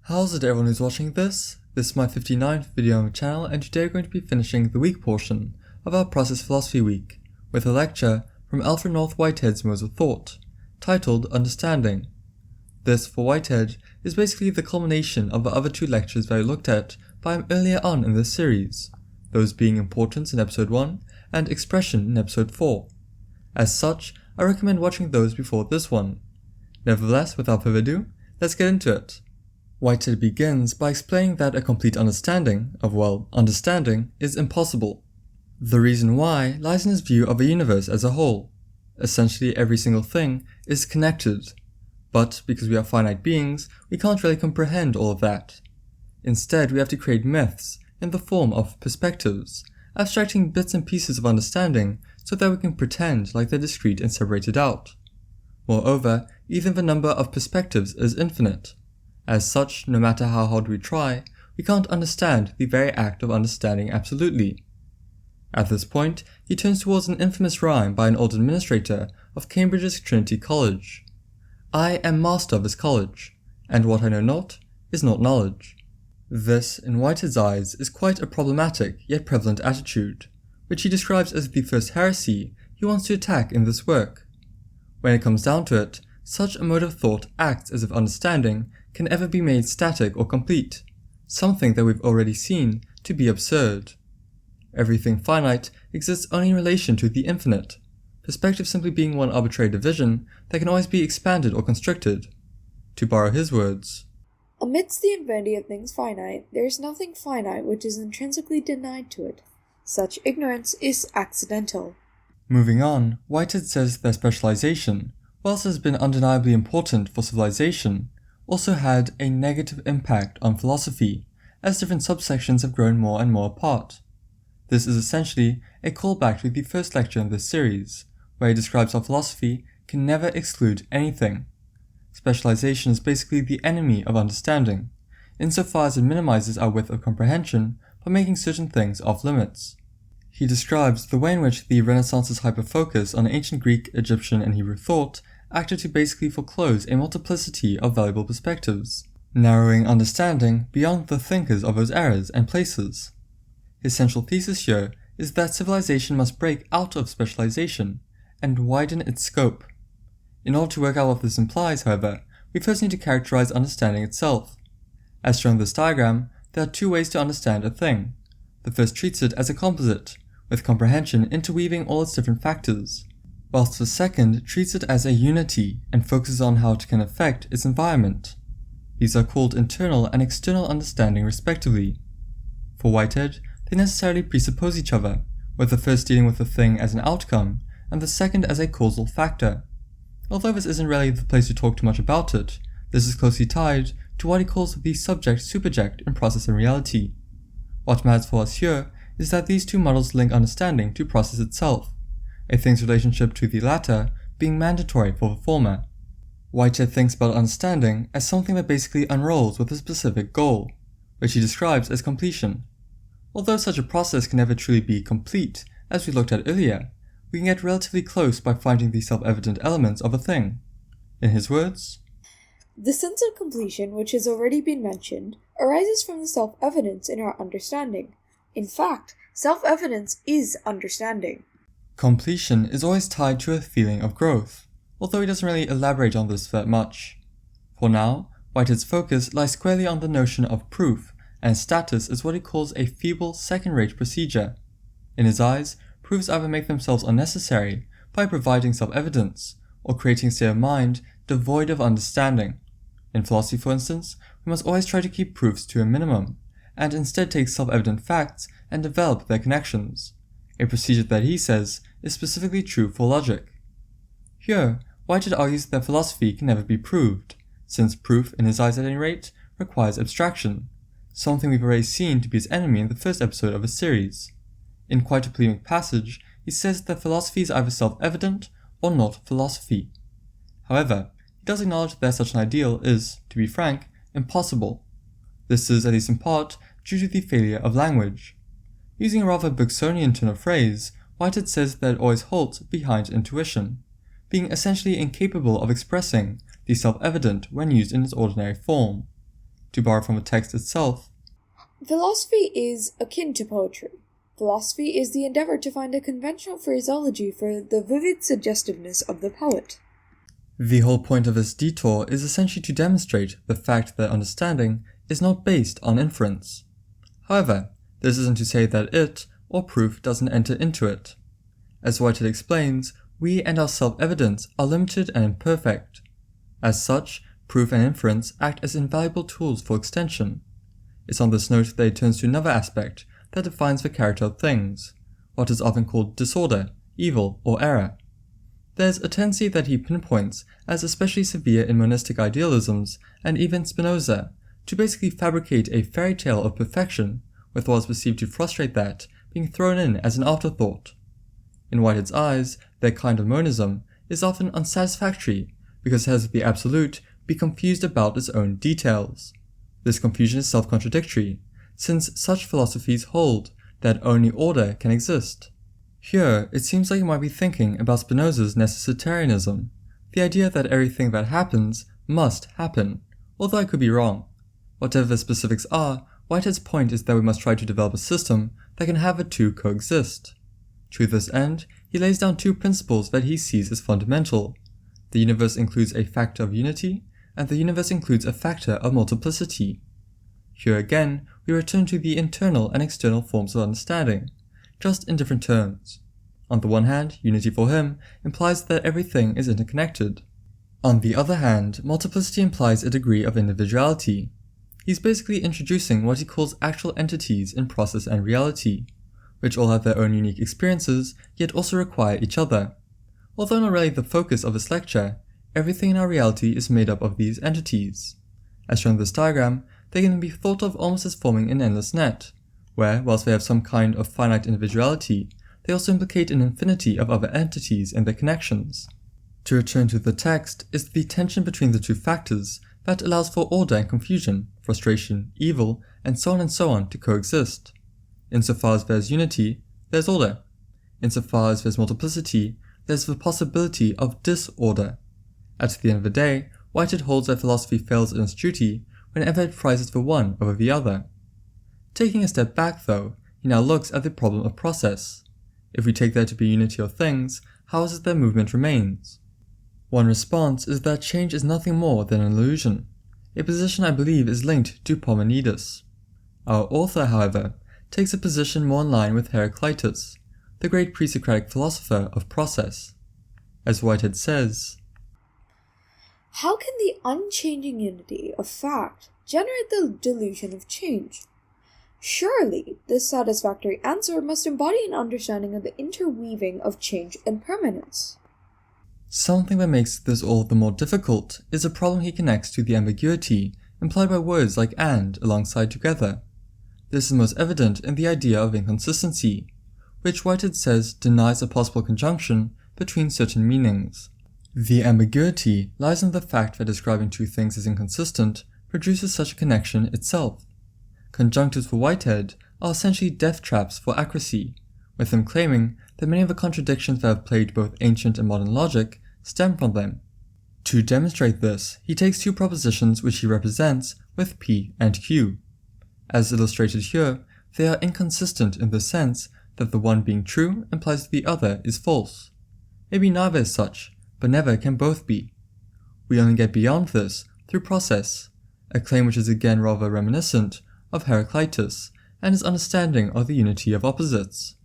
How's it everyone who's watching this? This is my 59th video on the channel, and today we're going to be finishing the week portion of our Process Philosophy week with a lecture from Alfred Whitehead's Modes of Thought, titled Understanding. This, for Whitehead, is basically the culmination of the other two lectures that I looked at by him earlier on in this series, those being Importance in episode 1 and Expression in episode 4. As such, I recommend watching those before this one. Nevertheless, without further ado, let's get into it. Whitehead begins by explaining that a complete understanding of, understanding is impossible. The reason why lies in his view of the universe as a whole. Essentially, every single thing is connected. But because we are finite beings, we can't really comprehend all of that. Instead, we have to create myths in the form of perspectives, abstracting bits and pieces of understanding so that we can pretend like they're discrete and separated out. Moreover, even the number of perspectives is infinite. As such, no matter how hard we try, we can't understand the very act of understanding absolutely. At this point, he turns towards an infamous rhyme by an old administrator of Cambridge's Trinity College. I am master of this college, and what I know not is not knowledge. This, in Whitehead's eyes, is quite a problematic yet prevalent attitude, which he describes as the first heresy he wants to attack in this work. When it comes down to it, such a mode of thought acts as if understanding can ever be made static or complete, something that we've already seen to be absurd. Everything finite exists only in relation to the infinite, perspective simply being one arbitrary division that can always be expanded or constricted. To borrow his words, amidst the infinity of things finite, there is nothing finite which is intrinsically denied to it. Such ignorance is accidental. Moving on, Whitehead says that specialization, whilst has been undeniably important for civilization, also had a negative impact on philosophy, as different subsections have grown more and more apart. This is essentially a callback to the first lecture in this series, where he describes how philosophy can never exclude anything. Specialization is basically the enemy of understanding, insofar as it minimizes our width of comprehension by making certain things off limits. He describes the way in which the Renaissance's hyperfocus on ancient Greek, Egyptian, and Hebrew thought acted to basically foreclose a multiplicity of valuable perspectives, narrowing understanding beyond the thinkers of those eras and places. His central thesis here is that civilization must break out of specialization and widen its scope. In order to work out what this implies, however, we first need to characterize understanding itself. As shown in this diagram, there are two ways to understand a thing. The first treats it as a composite, with comprehension interweaving all its different factors, whilst the second treats it as a unity and focuses on how it can affect its environment. These are called internal and external understanding respectively. For Whitehead, they necessarily presuppose each other, with the first dealing with the thing as an outcome, and the second as a causal factor. Although this isn't really the place to talk too much about it, this is closely tied to what he calls the subject-superject in process and reality. What matters for us here is that these two models link understanding to process itself, a thing's relationship to the latter being mandatory for the former. Whitehead thinks about understanding as something that basically unrolls with a specific goal, which he describes as completion. Although such a process can never truly be complete, as we looked at earlier, we can get relatively close by finding the self-evident elements of a thing. In his words, the sense of completion, which has already been mentioned, arises from the self-evidence in our understanding. In fact, self-evidence is understanding. Completion is always tied to a feeling of growth, although he doesn't really elaborate on this that much. For now, Whitehead's focus lies squarely on the notion of proof, and status is what he calls a feeble second-rate procedure. In his eyes, proofs either make themselves unnecessary by providing self-evidence, or creating a state of mind devoid of understanding. In philosophy, for instance, we must always try to keep proofs to a minimum, and instead take self-evident facts and develop their connections, a procedure that he says is specifically true for logic. Here, Whitehead argues that philosophy can never be proved, since proof, in his eyes at any rate, requires abstraction, something we've already seen to be his enemy in the first episode of his series. In quite a polemic passage, he says that philosophy is either self-evident or not philosophy. However, he does acknowledge that such an ideal is, to be frank, impossible. This is, at least in part, due to the failure of language. Using a rather Bergsonian turn of phrase, Whitehead says that it always halts behind intuition, being essentially incapable of expressing the self-evident when used in its ordinary form. to borrow from the text itself, philosophy is akin to poetry. Philosophy is the endeavor to find a conventional phraseology for the vivid suggestiveness of the poet. The whole point of this detour is essentially to demonstrate the fact that understanding is not based on inference. However, this isn't to say that it, or proof, doesn't enter into it. As Whitehead explains, we and our self-evidence are limited and imperfect. As such, proof and inference act as invaluable tools for extension. It's on this note that he turns to another aspect that defines the character of things, what is often called disorder, evil, or error. There's a tendency that he pinpoints as especially severe in monistic idealisms and even Spinoza, to basically fabricate a fairy tale of perfection with what is perceived to frustrate that being thrown in as an afterthought. In Whitehead's eyes, their kind of monism is often unsatisfactory because it has the absolute be confused about its own details. This confusion is self-contradictory, since such philosophies hold that only order can exist. Here, it seems like you might be thinking about Spinoza's necessitarianism, the idea that everything that happens must happen, although I could be wrong. Whatever the specifics are, Whitehead's point is that we must try to develop a system that can have the two coexist. To this end, he lays down two principles that he sees as fundamental. The universe includes a factor of unity, and the universe includes a factor of multiplicity. Here again, we return to the internal and external forms of understanding, just in different terms. On the one hand, unity for him implies that everything is interconnected. On the other hand, multiplicity implies a degree of individuality. He's basically introducing what he calls actual entities in process and reality, which all have their own unique experiences, yet also require each other. Although not really the focus of this lecture, everything in our reality is made up of these entities. As shown in this diagram, they can be thought of almost as forming an endless net, where, whilst they have some kind of finite individuality, they also implicate an infinity of other entities and their connections. To return to the text is the tension between the two factors that allows for order and confusion, frustration, evil, and so on to coexist. Insofar as there's unity, there's order. Insofar as there's multiplicity, there's the possibility of disorder. At the end of the day, Whitehead holds that philosophy fails in its duty whenever it prizes the one over the other. Taking a step back though, he now looks at the problem of process. If we take there to be unity of things, how is it that movement remains? One response is that change is nothing more than an illusion, a position I believe is linked to Parmenides. Our author, however, takes a position more in line with Heraclitus, the great pre-Socratic philosopher of process. As Whitehead says, how can the unchanging unity of fact generate the delusion of change? Surely, this satisfactory answer must embody an understanding of the interweaving of change and permanence. Something that makes this all the more difficult is a problem he connects to the ambiguity implied by words like and alongside together. This is most evident in the idea of inconsistency, which Whitehead says denies a possible conjunction between certain meanings. The ambiguity lies in the fact that describing two things as inconsistent produces such a connection itself. Conjunctives for Whitehead are essentially death traps for accuracy, with him claiming that many of the contradictions that have plagued both ancient and modern logic stem from them. To demonstrate this, he takes two propositions which he represents with P and Q. As illustrated here, they are inconsistent in the sense that the one being true implies that the other is false. Maybe neither is such, but never can both be. We only get beyond this through process, a claim which is again rather reminiscent of Heraclitus and his understanding of the unity of opposites.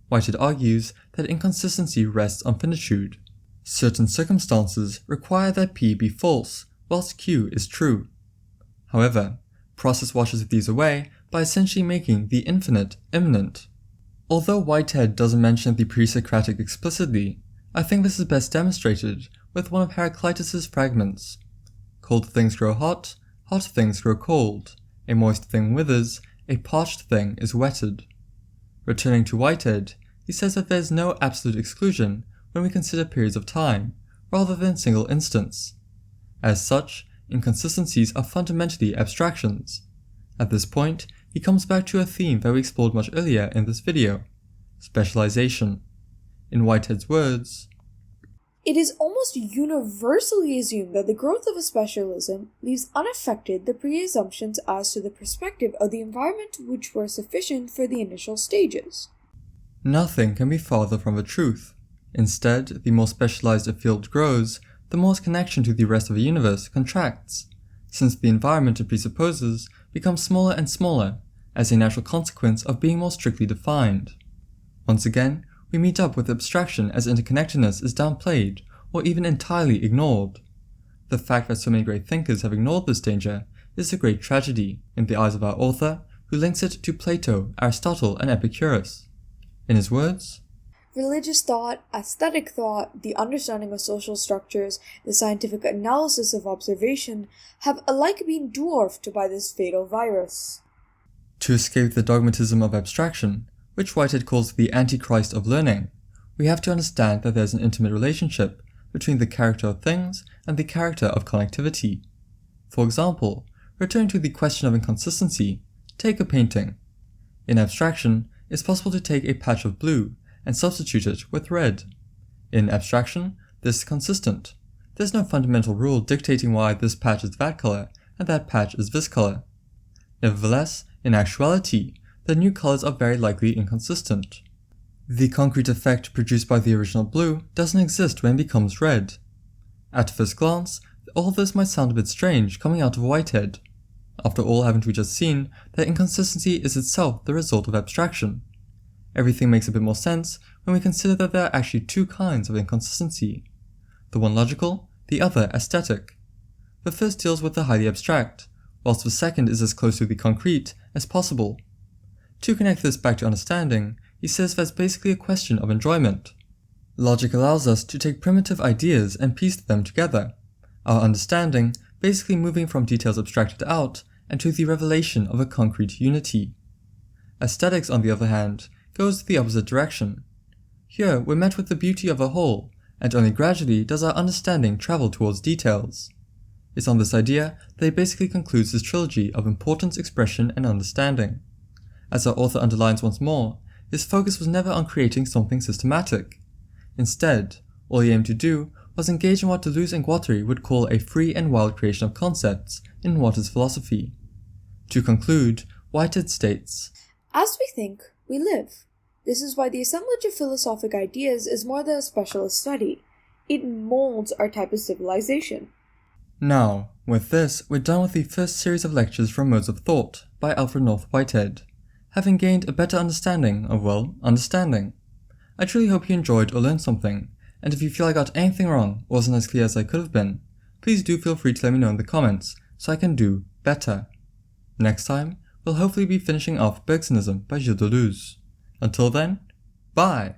Whitehead argues that inconsistency rests on finitude. Certain circumstances require that P be false, whilst Q is true. However, process washes these away by essentially making the infinite immanent. Although Whitehead doesn't mention the pre-Socratic explicitly, I think this is best demonstrated with one of Heraclitus's fragments. Cold things grow hot, hot things grow cold, a moist thing withers, a parched thing is wetted. Returning to Whitehead, he says that there is no absolute exclusion when we consider periods of time, rather than single instants. As such, inconsistencies are fundamentally abstractions. At this point, he comes back to a theme that we explored much earlier in this video, specialisation. In Whitehead's words, It is almost universally assumed that the growth of a specialism leaves unaffected the pre-assumptions as to the perspective of the environment which were sufficient for the initial stages. Nothing can be farther from the truth. Instead, the more specialized a field grows, the more its connection to the rest of the universe contracts, since the environment it presupposes becomes smaller and smaller as a natural consequence of being more strictly defined. Once again, we meet up with abstraction as interconnectedness is downplayed or even entirely ignored. The fact that so many great thinkers have ignored this danger is a great tragedy in the eyes of our author, who links it to Plato, Aristotle, and Epicurus. In his words, religious thought, aesthetic thought, the understanding of social structures, the scientific analysis of observation have alike been dwarfed by this fatal virus. To escape the dogmatism of abstraction, which Whitehead calls the Antichrist of learning, we have to understand that there is an intimate relationship between the character of things and the character of connectivity. For example, returning to the question of inconsistency, take a painting. In abstraction, it's possible to take a patch of blue and substitute it with red. In abstraction, this is consistent. There's no fundamental rule dictating why this patch is that color and that patch is this color. Nevertheless, in actuality, the new colors are very likely inconsistent. The concrete effect produced by the original blue doesn't exist when it becomes red. At first glance, all this might sound a bit strange coming out of Whitehead. After all, haven't we just seen that inconsistency is itself the result of abstraction? Everything makes a bit more sense when we consider that there are actually two kinds of inconsistency. The one logical, the other aesthetic. The first deals with the highly abstract, whilst the second is as close to the concrete as possible. To connect this back to understanding, he says that's basically a question of enjoyment. Logic allows us to take primitive ideas and piece them together, our understanding basically moving from details abstracted out and to the revelation of a concrete unity. Aesthetics, on the other hand, goes the opposite direction. Here we're met with the beauty of a whole, and only gradually does our understanding travel towards details. It's on this idea that he basically concludes his trilogy of importance, expression, and understanding. As our author underlines once more, his focus was never on creating something systematic. Instead, all he aimed to do was engage in what Deleuze and Guattari would call a free and wild creation of concepts in what is philosophy. To conclude, Whitehead states, as we think, we live. This is why the assemblage of philosophic ideas is more than a specialist study. It molds our type of civilization. Now, with this, we're done with the first series of lectures from Modes of Thought by Alfred Whitehead, having gained a better understanding of, well, understanding. I truly hope you enjoyed or learned something, and if you feel I got anything wrong or wasn't as clear as I could have been, please do feel free to let me know in the comments so I can do better. Next time, we'll hopefully be finishing off Bergsonism by Gilles Deleuze. Until then, bye!